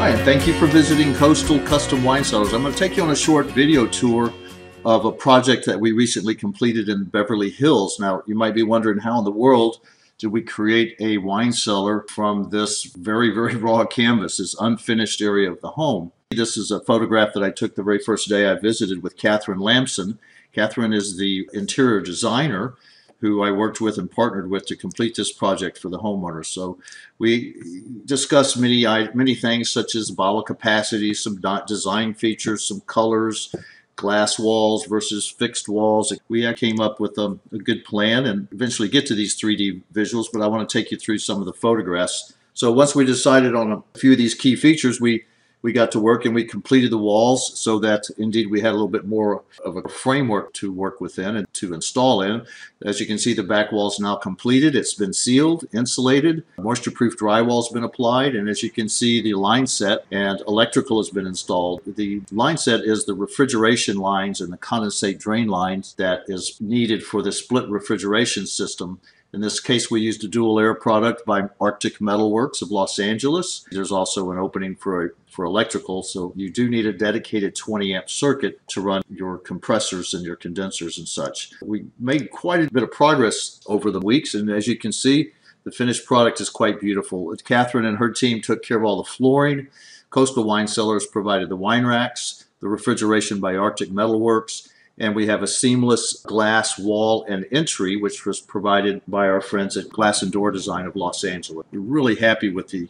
Hi, and thank you for visiting Coastal Custom Wine Cellars. I'm going to take you on a short video tour of a project that we recently completed in Beverly Hills. Now, you might be wondering how in the world did we create a wine cellar from this very raw canvas, this unfinished area of the home. This is a photograph that I took the very first day I visited with Catherine Lamson. Catherine is the interior designer who I worked with and partnered with to complete this project for the homeowners. So we discussed many things such as bottle capacity, some design features, some colors, glass walls versus fixed walls. We came up with a good plan and eventually get to these 3D visuals, but I want to take you through some of the photographs. So once we decided on a few of these key features, we got to work and we completed the walls so that indeed we had a little bit more of a framework to work within and to install in. As you can see, the back wall is now completed. It's been sealed, insulated, moisture-proof drywall has been applied, and as you can see, the line set and electrical has been installed. The line set is the refrigeration lines and the condensate drain lines that is needed for the split refrigeration system. In this case, we used a dual air product by Arctic Metalworks of Los Angeles. There's also an opening for electrical, so you do need a dedicated 20 amp circuit to run your compressors and your condensers and such. We made quite a bit of progress over the weeks, and as you can see, the finished product is quite beautiful. Catherine and her team took care of all the flooring. Coastal Wine Cellars provided the wine racks, the refrigeration by Arctic Metalworks, and we have a seamless glass wall and entry, which was provided by our friends at Glass and Door Design of Los Angeles. We're really happy with the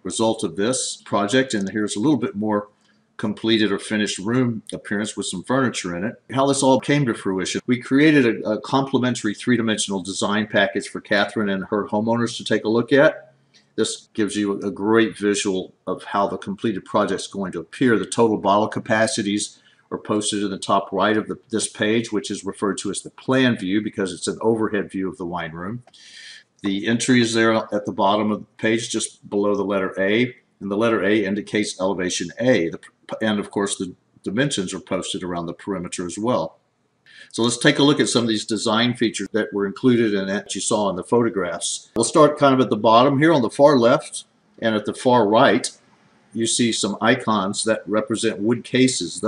result of this project, and here's a little bit more completed or finished room appearance with some furniture in it. How this all came to fruition: we created a complimentary three-dimensional design package for Catherine and her homeowners to take a look at. This gives you a great visual of how the completed project is going to appear. The total bottle capacities are posted in the top right of this page, which is referred to as the plan view because it's an overhead view of the wine room. The entry is there at the bottom of the page, just below the letter A, and the letter A indicates elevation A. And of course, the dimensions are posted around the perimeter as well. So let's take a look at some of these design features that were included and that you saw in the photographs. We'll start kind of at the bottom here on the far left, and at the far right, you see some icons that represent wood cases.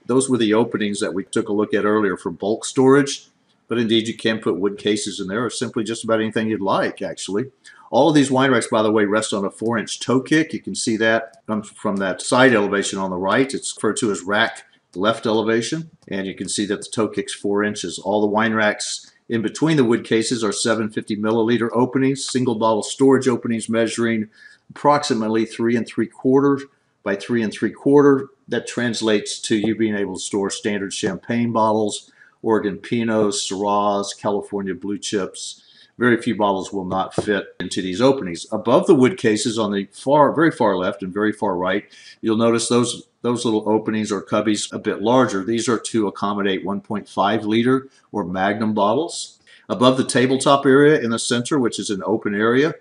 Those were the openings that we took a look at earlier for bulk storage, but indeed you can put wood cases in there or simply just about anything you'd like, actually. All of these wine racks, by the way, rest on a 4-inch toe kick. You can see that from that side elevation on the right. It's referred to as rack left elevation, and you can see that the toe kick's 4 inches. All the wine racks in between the wood cases are 750 milliliter openings, single bottle storage openings measuring approximately 3 3/4 by 3 3/4. That translates to you being able to store standard champagne bottles, Oregon Pinots, Syrahs, California Blue Chips. Very few bottles will not fit into these openings. Above the wood cases on the very far left and very far right, you'll notice those little openings or cubbies a bit larger. These are to accommodate 1.5 liter or Magnum bottles. Above the tabletop area in the center, which is an open area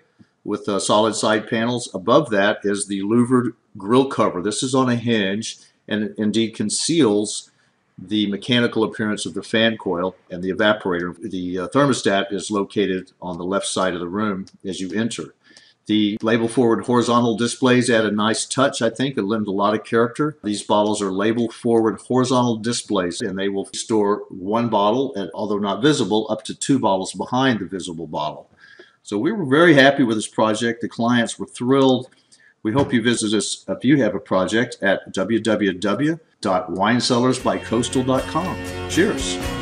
with solid side panels, above that is the louvered grill cover. This is on a hinge and indeed conceals the mechanical appearance of the fan coil and the evaporator. The thermostat is located on the left side of the room as you enter. The label forward horizontal displays add a nice touch, I think, and lend a lot of character. These bottles are label forward horizontal displays, and they will store one bottle, and although not visible, up to 2 bottles behind the visible bottle. So we were very happy with this project. The clients were thrilled. We hope you visit us if you have a project at www.winecellarsbycoastal.com. Cheers.